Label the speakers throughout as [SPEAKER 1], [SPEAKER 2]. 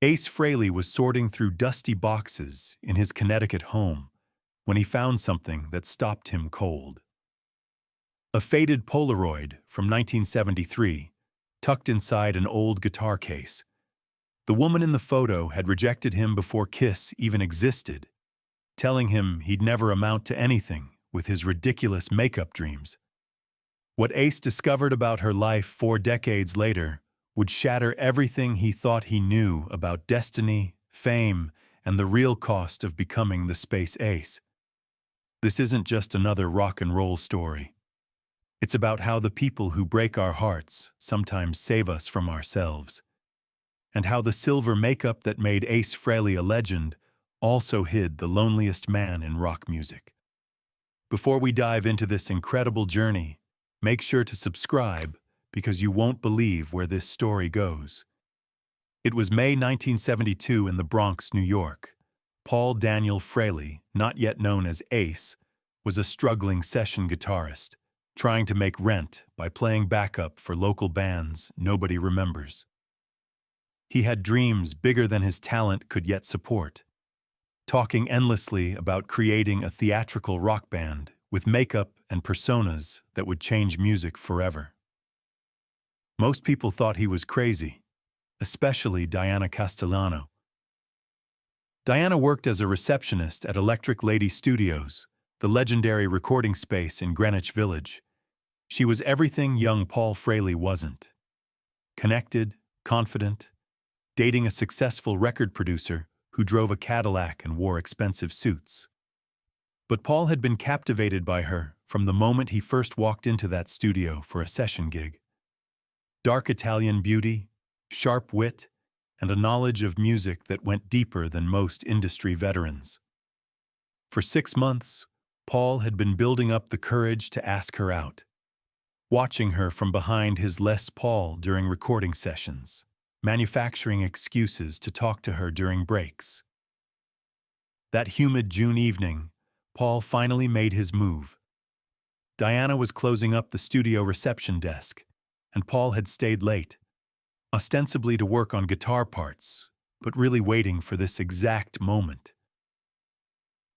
[SPEAKER 1] Ace Frehley was sorting through dusty boxes in his Connecticut home when he found something that stopped him cold. A faded Polaroid from 1973, tucked inside an old guitar case. The woman in the photo had rejected him before Kiss even existed, telling him he'd never amount to anything with his ridiculous makeup dreams. What Ace discovered about her life 4 decades later would shatter everything he thought he knew about destiny, fame, and the real cost of becoming the space ace. This isn't just another rock and roll story. It's about how the people who break our hearts sometimes save us from ourselves, and how the silver makeup that made Ace Frehley a legend also hid the loneliest man in rock music. Before we dive into this incredible journey, make sure to subscribe because you won't believe where this story goes. It was May 1972 in the Bronx, New York. Paul Daniel Frehley, not yet known as Ace, was a struggling session guitarist, trying to make rent by playing backup for local bands nobody remembers. He had dreams bigger than his talent could yet support, talking endlessly about creating a theatrical rock band with makeup and personas that would change music forever. Most people thought he was crazy, especially Diana Castellano. Diana worked as a receptionist at Electric Lady Studios, the legendary recording space in Greenwich Village. She was everything young Paul Frehley wasn't. Connected, confident, dating a successful record producer who drove a Cadillac and wore expensive suits. But Paul had been captivated by her from the moment he first walked into that studio for a session gig. Dark Italian beauty, sharp wit, and a knowledge of music that went deeper than most industry veterans. For 6 months, Paul had been building up the courage to ask her out, watching her from behind his Les Paul during recording sessions, manufacturing excuses to talk to her during breaks. That humid June evening, Paul finally made his move. Diana was closing up the studio reception desk, and Paul had stayed late, ostensibly to work on guitar parts, but really waiting for this exact moment.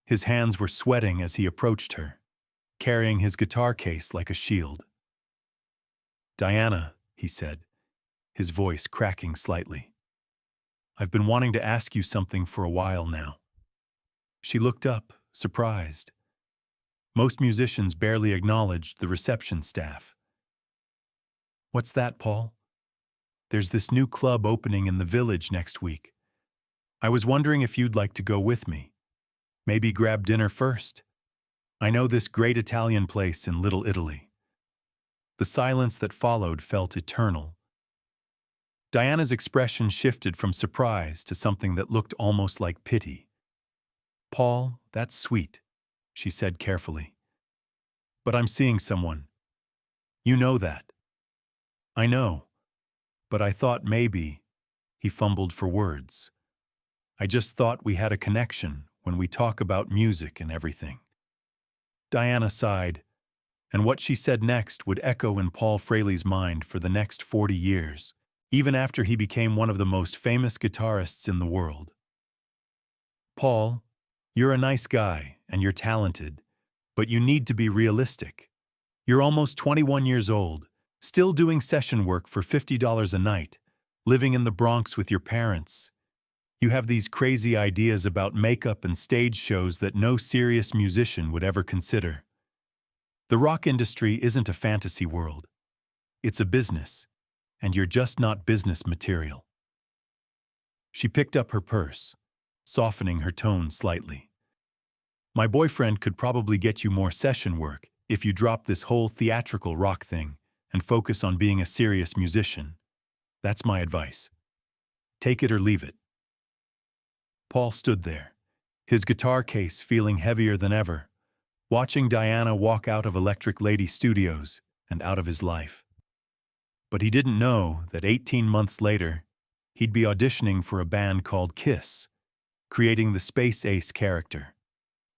[SPEAKER 1] His hands were sweating as he approached her, carrying his guitar case like a shield. "Diana," he said, his voice cracking slightly. "I've been wanting to ask you something for a while now." She looked up, surprised. Most musicians barely acknowledged the reception staff. "What's that, Paul?" "There's this new club opening in the village next week. I was wondering if you'd like to go with me. Maybe grab dinner first. I know this great Italian place in Little Italy." The silence that followed felt eternal. Diana's expression shifted from surprise to something that looked almost like pity. "Paul, that's sweet," she said carefully. "But I'm seeing someone. You know that." "I know, but I thought maybe," he fumbled for words. "I just thought we had a connection when we talk about music and everything." Diana sighed, and what she said next would echo in Paul Frehley's mind for the next 40 years, even after he became one of the most famous guitarists in the world. "Paul, you're a nice guy and you're talented, but you need to be realistic. You're almost 21 years old, still doing session work for $50 a night, living in the Bronx with your parents. You have these crazy ideas about makeup and stage shows that no serious musician would ever consider. The rock industry isn't a fantasy world. It's a business, and you're just not business material." She picked up her purse, softening her tone slightly. "My boyfriend could probably get you more session work if you drop this whole theatrical rock thing and focus on being a serious musician. That's my advice. Take it or leave it." Paul stood there, his guitar case feeling heavier than ever, watching Diana walk out of Electric Lady Studios and out of his life. But he didn't know that 18 months later, he'd be auditioning for a band called Kiss, creating the Space Ace character,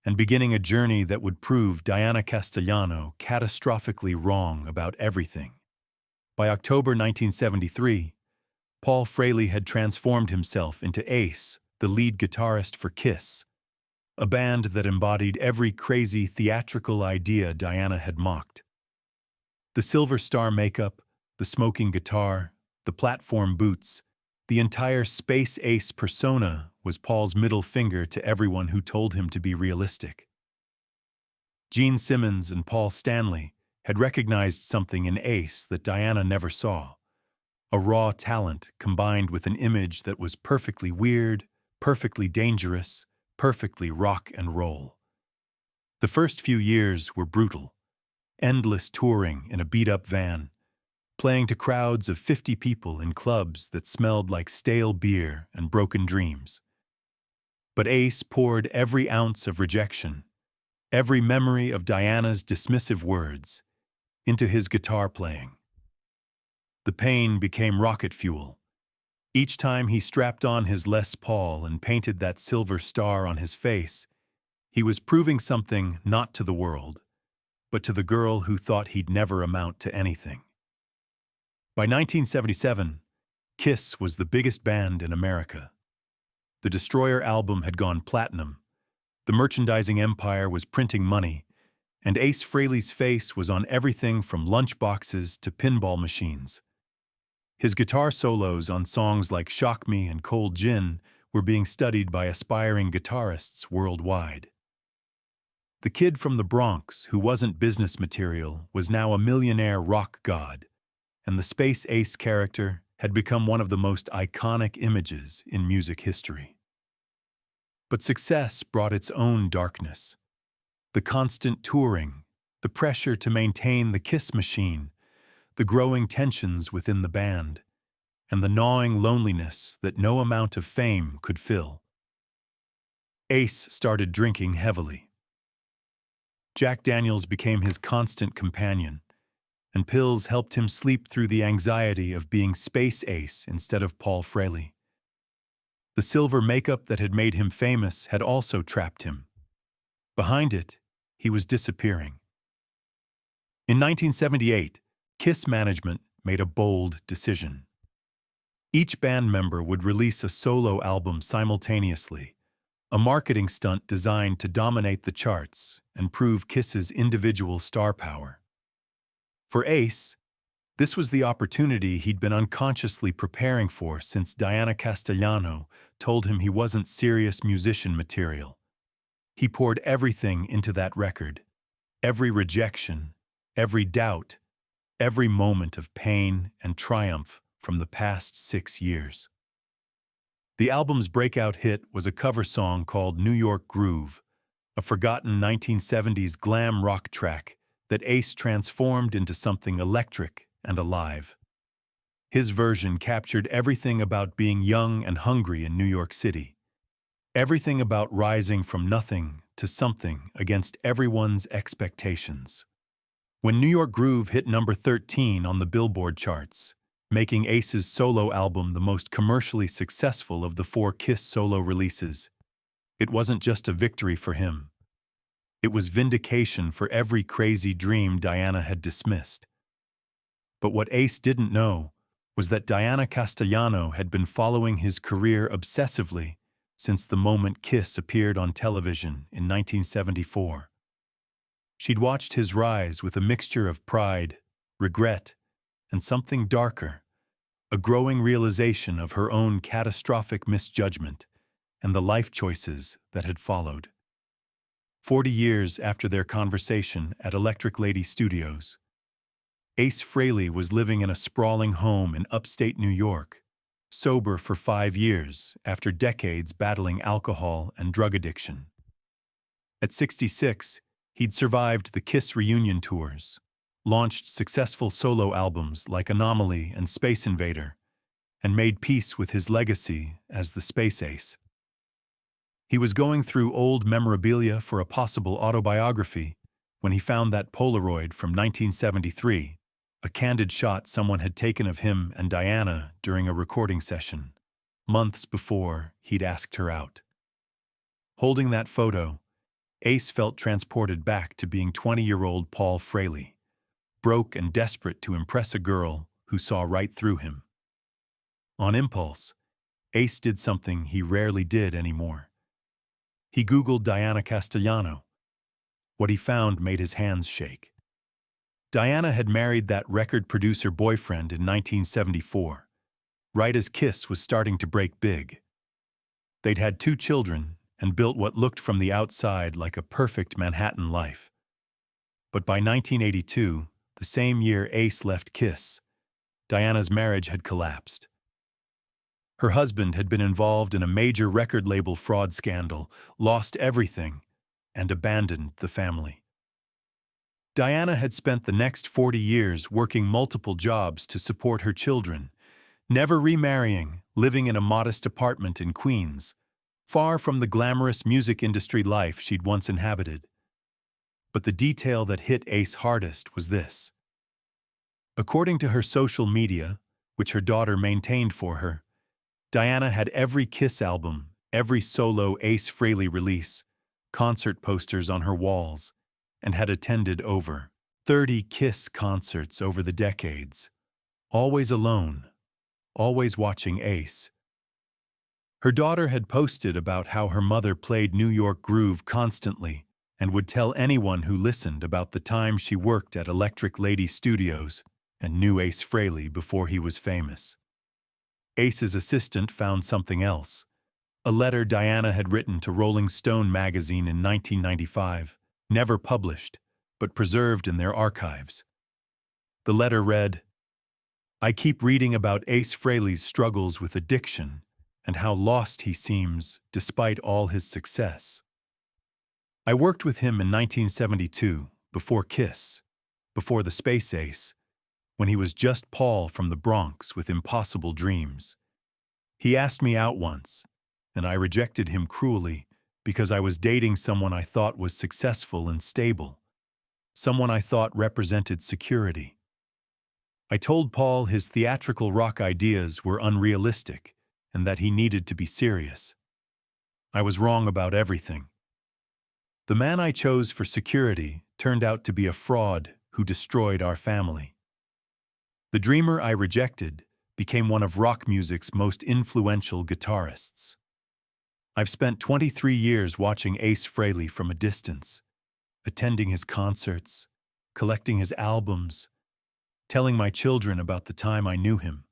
[SPEAKER 1] and beginning a journey that would prove Diana Castellano catastrophically wrong about everything. By October 1973, Paul Frehley had transformed himself into Ace, the lead guitarist for Kiss, a band that embodied every crazy theatrical idea Diana had mocked. The silver star makeup, the smoking guitar, the platform boots, the entire Space Ace persona was Paul's middle finger to everyone who told him to be realistic. Gene Simmons and Paul Stanley had recognized something in Ace that Diana never saw, a raw talent combined with an image that was perfectly weird, perfectly dangerous, perfectly rock and roll. The first few years were brutal. Endless touring in a beat-up van, playing to crowds of 50 people in clubs that smelled like stale beer and broken dreams. But Ace poured every ounce of rejection, every memory of Diana's dismissive words, into his guitar playing. The pain became rocket fuel. Each time he strapped on his Les Paul and painted that silver star on his face, he was proving something not to the world, but to the girl who thought he'd never amount to anything. By 1977, Kiss was the biggest band in America. The Destroyer album had gone platinum, the merchandising empire was printing money, and Ace Frehley's face was on everything from lunchboxes to pinball machines. His guitar solos on songs like Shock Me and Cold Gin were being studied by aspiring guitarists worldwide. The kid from the Bronx who wasn't business material was now a millionaire rock god, and the Space Ace character had become one of the most iconic images in music history. But success brought its own darkness. The constant touring, the pressure to maintain the Kiss machine, the growing tensions within the band, and the gnawing loneliness that no amount of fame could fill. Ace started drinking heavily. Jack Daniels became his constant companion, and pills helped him sleep through the anxiety of being Space Ace instead of Paul Frehley. The silver makeup that had made him famous had also trapped him. Behind it, he was disappearing. In 1978, Kiss management made a bold decision. Each band member would release a solo album simultaneously, a marketing stunt designed to dominate the charts and prove Kiss's individual star power. For Ace, this was the opportunity he'd been unconsciously preparing for since Diana Castellano told him he wasn't serious musician material. He poured everything into that record, every rejection, every doubt, every moment of pain and triumph from the past 6 years. The album's breakout hit was a cover song called New York Groove, a forgotten 1970s glam rock track that Ace transformed into something electric and alive. His version captured everything about being young and hungry in New York City, everything about rising from nothing to something against everyone's expectations. When New York Groove hit number 13 on the Billboard charts, making Ace's solo album the most commercially successful of the 4 Kiss solo releases, it wasn't just a victory for him. It was vindication for every crazy dream Diana had dismissed. But what Ace didn't know was that Diana Castellano had been following his career obsessively since the moment Kiss appeared on television in 1974. She'd watched his rise with a mixture of pride, regret, and something darker, a growing realization of her own catastrophic misjudgment and the life choices that had followed. 40 years after their conversation at Electric Lady Studios, Ace Frehley was living in a sprawling home in upstate New York, sober for 5 years after decades battling alcohol and drug addiction. At 66, he'd survived the Kiss reunion tours, launched successful solo albums like Anomaly and Space Invader, and made peace with his legacy as the Space Ace. He was going through old memorabilia for a possible autobiography when he found that Polaroid from 1973, a candid shot someone had taken of him and Diana during a recording session, months before he'd asked her out. Holding that photo, Ace felt transported back to being 20-year-old Paul Frehley, broke and desperate to impress a girl who saw right through him. On impulse, Ace did something he rarely did anymore. He Googled Diana Castellano. What he found made his hands shake. Diana had married that record producer boyfriend in 1974, right as Kiss was starting to break big. They'd had 2 children and built what looked from the outside like a perfect Manhattan life. But by 1982, the same year Ace left Kiss, Diana's marriage had collapsed. Her husband had been involved in a major record label fraud scandal, lost everything, and abandoned the family. Diana had spent the next 40 years working multiple jobs to support her children, never remarrying, living in a modest apartment in Queens, far from the glamorous music industry life she'd once inhabited. But the detail that hit Ace hardest was this. According to her social media, which her daughter maintained for her, Diana had every Kiss album, every solo Ace Frehley release, concert posters on her walls, and had attended over 30 Kiss concerts over the decades, always alone, always watching Ace. Her daughter had posted about how her mother played New York Groove constantly and would tell anyone who listened about the time she worked at Electric Lady Studios and knew Ace Frehley before he was famous. Ace's assistant found something else, a letter Diana had written to Rolling Stone magazine in 1995, never published, but preserved in their archives. The letter read, "I keep reading about Ace Frehley's struggles with addiction and how lost he seems despite all his success. I worked with him in 1972, before Kiss, before the Space Ace, when he was just Paul from the Bronx with impossible dreams. He asked me out once, and I rejected him cruelly because I was dating someone I thought was successful and stable, someone I thought represented security. I told Paul his theatrical rock ideas were unrealistic and that he needed to be serious. I was wrong about everything. The man I chose for security turned out to be a fraud who destroyed our family. The dreamer I rejected became one of rock music's most influential guitarists. I've spent 23 years watching Ace Frehley from a distance, attending his concerts, collecting his albums, telling my children about the time I knew him.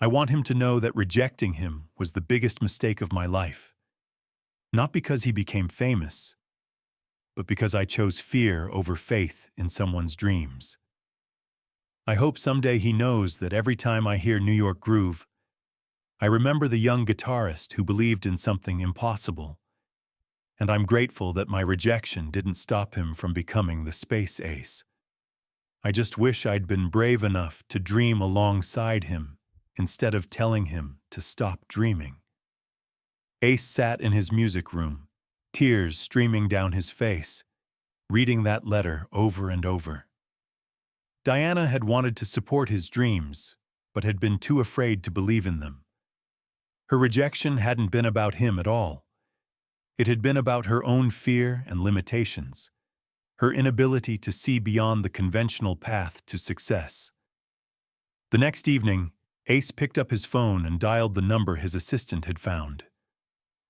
[SPEAKER 1] I want him to know that rejecting him was the biggest mistake of my life. Not because he became famous, but because I chose fear over faith in someone's dreams. I hope someday he knows that every time I hear New York Groove, I remember the young guitarist who believed in something impossible, and I'm grateful that my rejection didn't stop him from becoming the Space Ace. I just wish I'd been brave enough to dream alongside him instead of telling him to stop dreaming." Ace sat in his music room, tears streaming down his face, reading that letter over and over. Diana had wanted to support his dreams, but had been too afraid to believe in them. Her rejection hadn't been about him at all. It had been about her own fear and limitations, her inability to see beyond the conventional path to success. The next evening, Ace picked up his phone and dialed the number his assistant had found.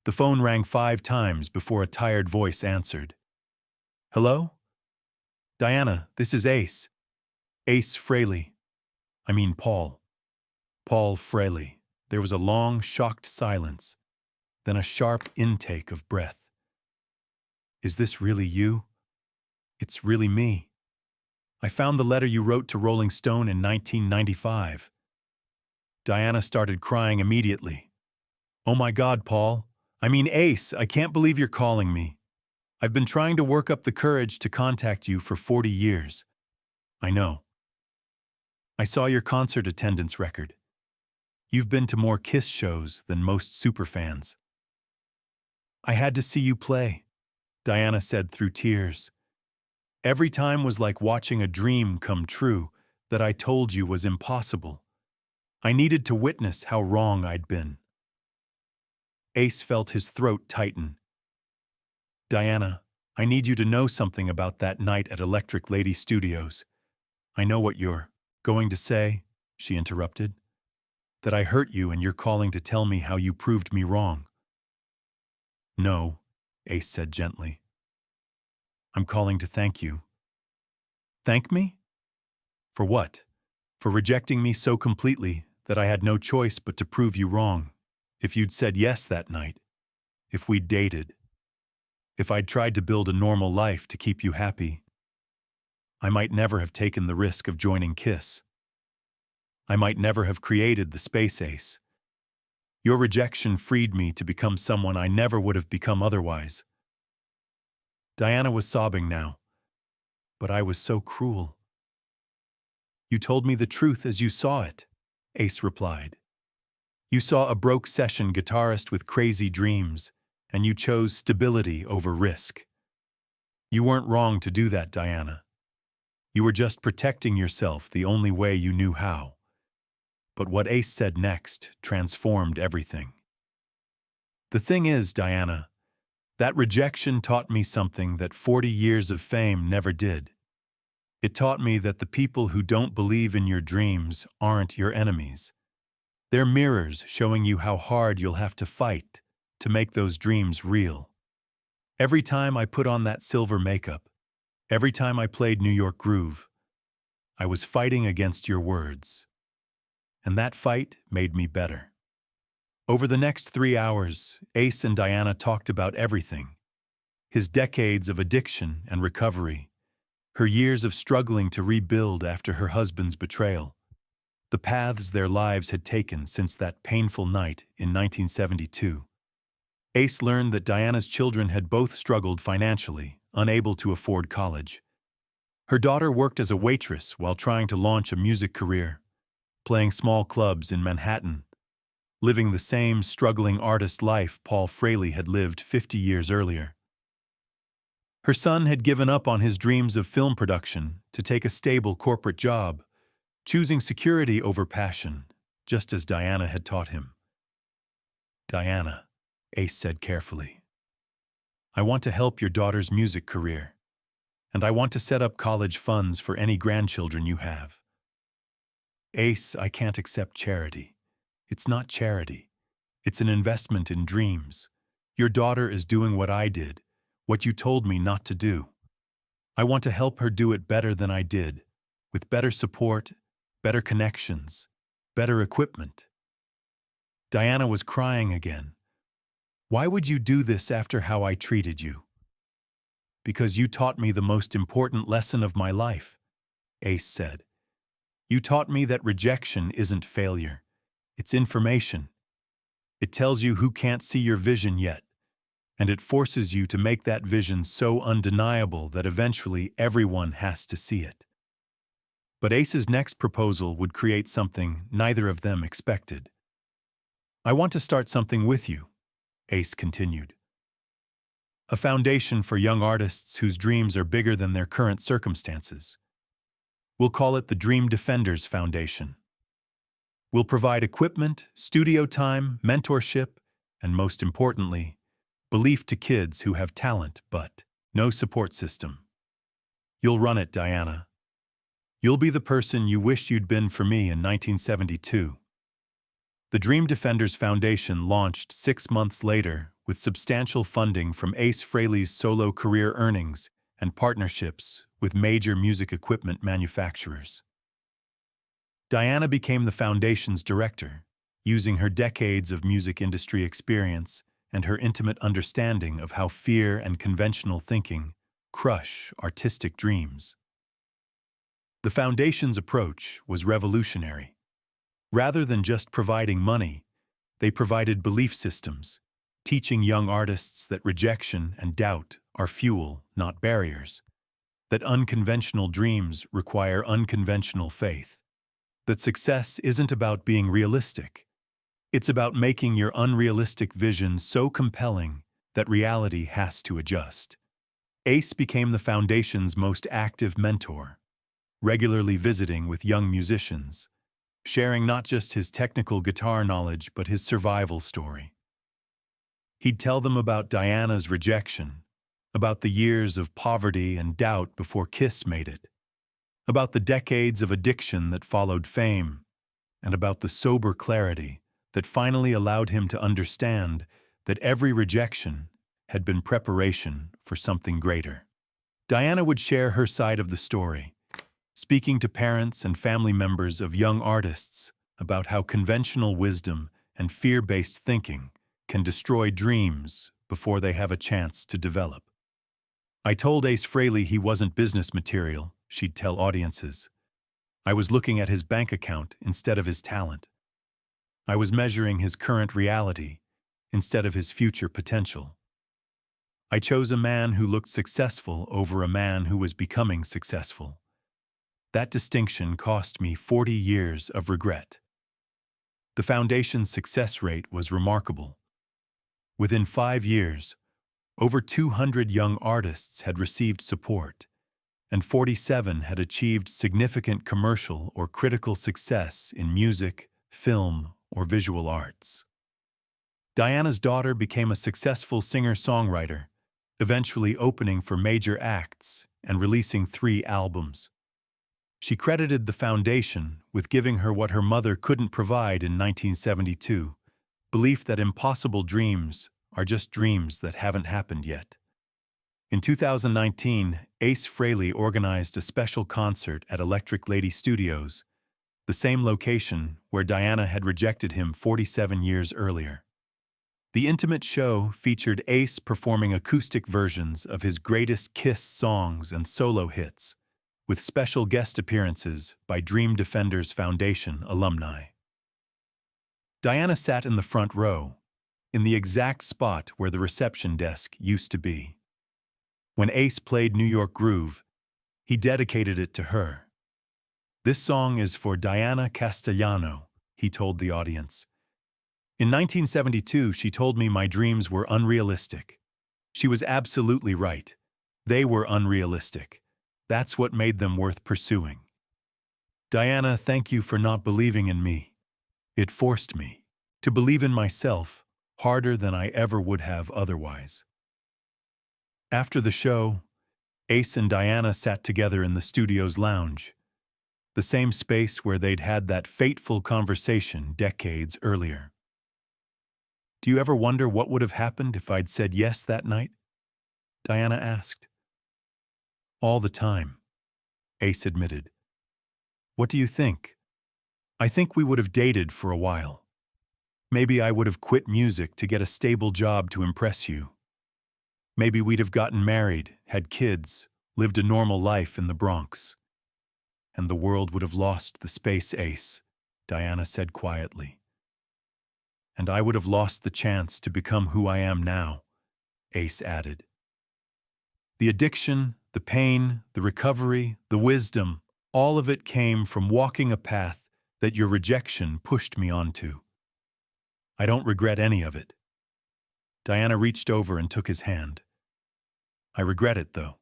[SPEAKER 1] The phone rang 5 times before a tired voice answered. "Hello? Diana, this is Ace. Ace Frehley. I mean Paul. Paul Frehley." There was a long, shocked silence, then a sharp intake of breath. "Is this really you? It's really me. I found the letter you wrote to Rolling Stone in 1995. Diana started crying immediately. "Oh my God, Paul. I mean Ace, I can't believe you're calling me. I've been trying to work up the courage to contact you for 40 years. I know. I saw your concert attendance record. You've been to more Kiss shows than most superfans. I had to see you play," Diana said through tears. "Every time was like watching a dream come true that I told you was impossible. I needed to witness how wrong I'd been." Ace felt his throat tighten. "Diana, I need you to know something about that night at Electric Lady Studios. I know what you're going to say," she interrupted. that I hurt you and you're calling to tell me how you proved me wrong. No, Ace said gently. I'm calling to thank you. Thank me? For what? For rejecting me so completely that I had no choice but to prove you wrong. If you'd said yes that night, if we'd dated, if I'd tried to build a normal life to keep you happy, I might never have taken the risk of joining KISS. I might never have created the Space Ace. Your rejection freed me to become someone I never would have become otherwise. Diana was sobbing now, but I was so cruel. You told me the truth as you saw it, Ace replied. You saw a broke session guitarist with crazy dreams, and you chose stability over risk. You weren't wrong to do that, Diana. You were just protecting yourself the only way you knew how. But what Ace said next transformed everything. The thing is, Diana, that rejection taught me something that 40 years of fame never did. It taught me that the people who don't believe in your dreams aren't your enemies. They're mirrors showing you how hard you'll have to fight to make those dreams real. Every time I put on that silver makeup, every time I played New York Groove, I was fighting against your words. And that fight made me better. Over the next 3 hours, Ace and Diana talked about everything. His decades of addiction and recovery, her years of struggling to rebuild after her husband's betrayal, the paths their lives had taken since that painful night in 1972. Ace learned that Diana's children had both struggled financially, unable to afford college. Her daughter worked as a waitress while trying to launch a music career, playing small clubs in Manhattan, living the same struggling artist life Paul Frehley had lived 50 years earlier. Her son had given up on his dreams of film production to take a stable corporate job, choosing security over passion, just as Diana had taught him. Diana, Ace said carefully, I want to help your daughter's music career, and I want to set up college funds for any grandchildren you have. Ace, I can't accept charity. It's not charity. It's an investment in dreams. Your daughter is doing what I did, what you told me not to do. I want to help her do it better than I did, with better support, better connections, better equipment. Diana was crying again. Why would you do this after how I treated you? Because you taught me the most important lesson of my life, Ace said. You taught me that rejection isn't failure. It's information. It tells you who can't see your vision yet, and it forces you to make that vision so undeniable that eventually everyone has to see it. But Ace's next proposal would create something neither of them expected. I want to start something with you, Ace continued. A foundation for young artists whose dreams are bigger than their current circumstances. We'll call it the Dream Defenders Foundation. We'll provide equipment, studio time, mentorship, and most importantly, belief to kids who have talent but no support system. You'll run it, Diana. You'll be the person you wished you'd been for me in 1972. The Dream Defenders Foundation launched 6 months later with substantial funding from Ace Frehley's solo career earnings and partnerships with major music equipment manufacturers. Diana became the foundation's director, using her decades of music industry experience and her intimate understanding of how fear and conventional thinking crush artistic dreams. The foundation's approach was revolutionary. Rather than just providing money, they provided belief systems, teaching young artists that rejection and doubt are fuel, not barriers, that unconventional dreams require unconventional faith, that success isn't about being realistic. It's about making your unrealistic vision so compelling that reality has to adjust. Ace became the foundation's most active mentor, regularly visiting with young musicians, sharing not just his technical guitar knowledge but his survival story. He'd tell them about Diana's rejection, about the years of poverty and doubt before KISS made it, about the decades of addiction that followed fame, and about the sober clarity that finally allowed him to understand that every rejection had been preparation for something greater. Diana would share her side of the story, speaking to parents and family members of young artists about how conventional wisdom and fear-based thinking can destroy dreams before they have a chance to develop. "I told Ace Frehley he wasn't business material," she'd tell audiences. "I was looking at his bank account instead of his talent. I was measuring his current reality instead of his future potential. I chose a man who looked successful over a man who was becoming successful. That distinction cost me 40 years of regret." The foundation's success rate was remarkable. Within 5 years, over 200 young artists had received support, and 47 had achieved significant commercial or critical success in music, film, or visual arts. Diana's daughter became a successful singer-songwriter, eventually opening for major acts and releasing 3 albums. She credited the foundation with giving her what her mother couldn't provide in 1972, belief that impossible dreams are just dreams that haven't happened yet. In 2019, Ace Frehley organized a special concert at Electric Lady Studios, the same location where Diana had rejected him 47 years earlier. The intimate show featured Ace performing acoustic versions of his greatest Kiss songs and solo hits, with special guest appearances by Dream Defenders Foundation alumni. Diana sat in the front row, in the exact spot where the reception desk used to be. When Ace played New York Groove, he dedicated it to her. "This song is for Diana Castellano," he told the audience. "In 1972, she told me my dreams were unrealistic. She was absolutely right. They were unrealistic. That's what made them worth pursuing. Diana, thank you for not believing in me. It forced me to believe in myself harder than I ever would have otherwise." After the show, Ace and Diana sat together in the studio's lounge, the same space where they'd had that fateful conversation decades earlier. "Do you ever wonder what would have happened if I'd said yes that night?" Diana asked. "All the time," Ace admitted. "What do you think?" "I think we would have dated for a while. Maybe I would have quit music to get a stable job to impress you. Maybe we'd have gotten married, had kids, lived a normal life in the Bronx. And the world would have lost the space, Ace," Diana said quietly. "And I would have lost the chance to become who I am now," Ace added. "The addiction, the pain, the recovery, the wisdom, all of it came from walking a path that your rejection pushed me onto. I don't regret any of it." Diana reached over and took his hand. "I regret it, though.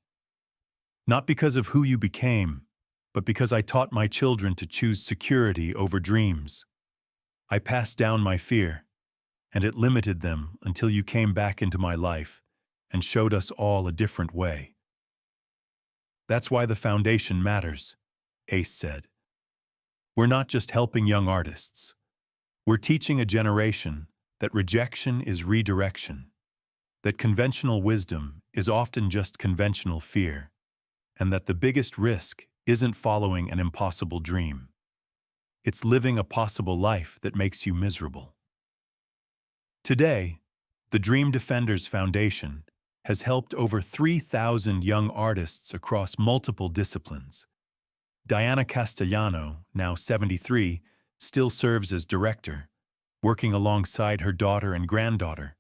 [SPEAKER 1] Not because of who you became, but because I taught my children to choose security over dreams. I passed down my fear, and it limited them until you came back into my life and showed us all a different way. That's why the foundation matters," Ace said. "We're not just helping young artists. We're teaching a generation that rejection is redirection, that conventional wisdom is often just conventional fear, and that the biggest risk isn't following an impossible dream. It's living a possible life that makes you miserable." Today, the Dream Defenders Foundation has helped over 3,000 young artists across multiple disciplines. Diana Castellano, now 73, still serves as director, working alongside her daughter and granddaughter,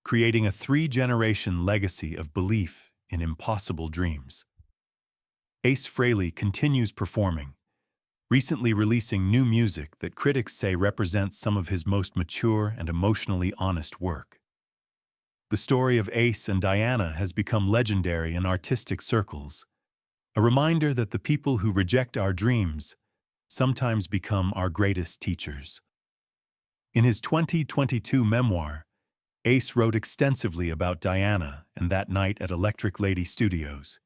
[SPEAKER 1] creating a 3-generation legacy of belief in impossible dreams. Ace Frehley continues performing, recently releasing new music that critics say represents some of his most mature and emotionally honest work. The story of Ace and Diana has become legendary in artistic circles, a reminder that the people who reject our dreams sometimes become our greatest teachers. In his 2022 memoir, Ace wrote extensively about Diana and that night at Electric Lady Studios.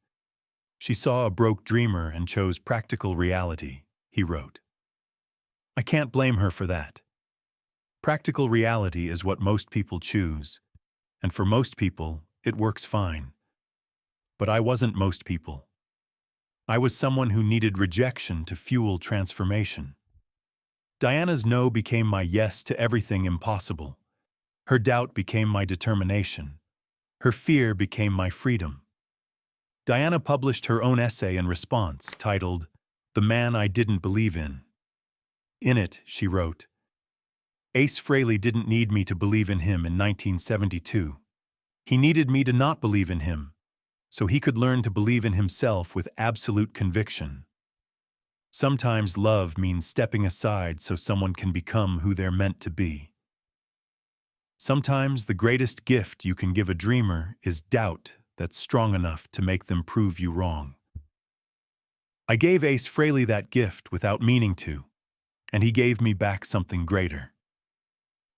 [SPEAKER 1] "She saw a broke dreamer and chose practical reality," he wrote. I can't blame her for that. Practical reality is what most people choose, and for most people, it works fine. But I wasn't most people. I was someone who needed rejection to fuel transformation. Diana's no became my yes to everything impossible. Her doubt became my determination. Her fear became my freedom. Diana published her own essay in response, titled, "The Man I Didn't Believe In." In it, she wrote, "Ace Frehley didn't need me to believe in him in 1972. He needed me to not believe in him, so he could learn to believe in himself with absolute conviction. Sometimes love means stepping aside so someone can become who they're meant to be. Sometimes the greatest gift you can give a dreamer is doubt that's strong enough to make them prove you wrong." I gave Ace Frehley that gift without meaning to, and he gave me back something greater.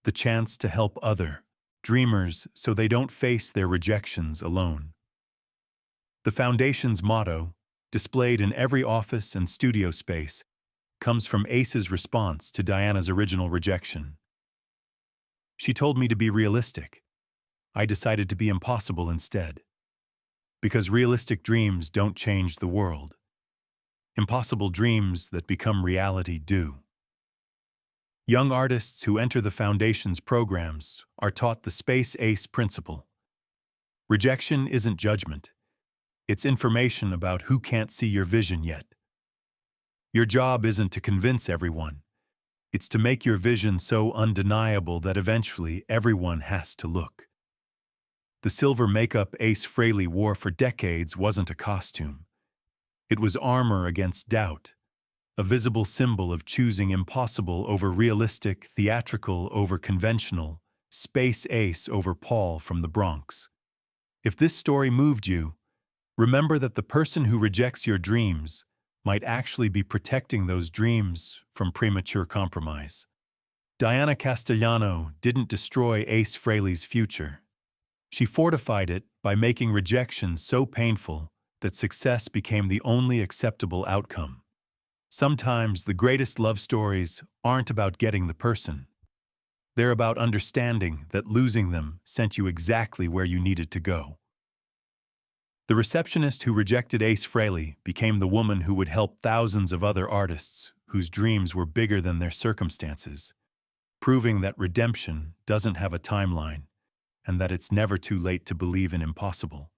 [SPEAKER 1] The chance to help other dreamers so they don't face their rejections alone. The Foundation's motto, displayed in every office and studio space, comes from Ace's response to Diana's original rejection. She told me to be realistic. I decided to be impossible instead. Because realistic dreams don't change the world. Impossible dreams that become reality do. Young artists who enter the Foundation's programs are taught the Space Ace principle. Rejection isn't judgment. It's information about who can't see your vision yet. Your job isn't to convince everyone. It's to make your vision so undeniable that eventually everyone has to look. The silver makeup Ace Frehley wore for decades wasn't a costume. It was armor against doubt, a visible symbol of choosing impossible over realistic, theatrical over conventional, Space Ace over Paul from the Bronx. If this story moved you, remember that the person who rejects your dreams might actually be protecting those dreams from premature compromise. Diana Castellano didn't destroy Ace Frehley's future. She fortified it by making rejection so painful that success became the only acceptable outcome. Sometimes the greatest love stories aren't about getting the person. They're about understanding that losing them sent you exactly where you needed to go. The receptionist who rejected Ace Frehley became the woman who would help thousands of other artists whose dreams were bigger than their circumstances, proving that redemption doesn't have a timeline and that it's never too late to believe in impossible.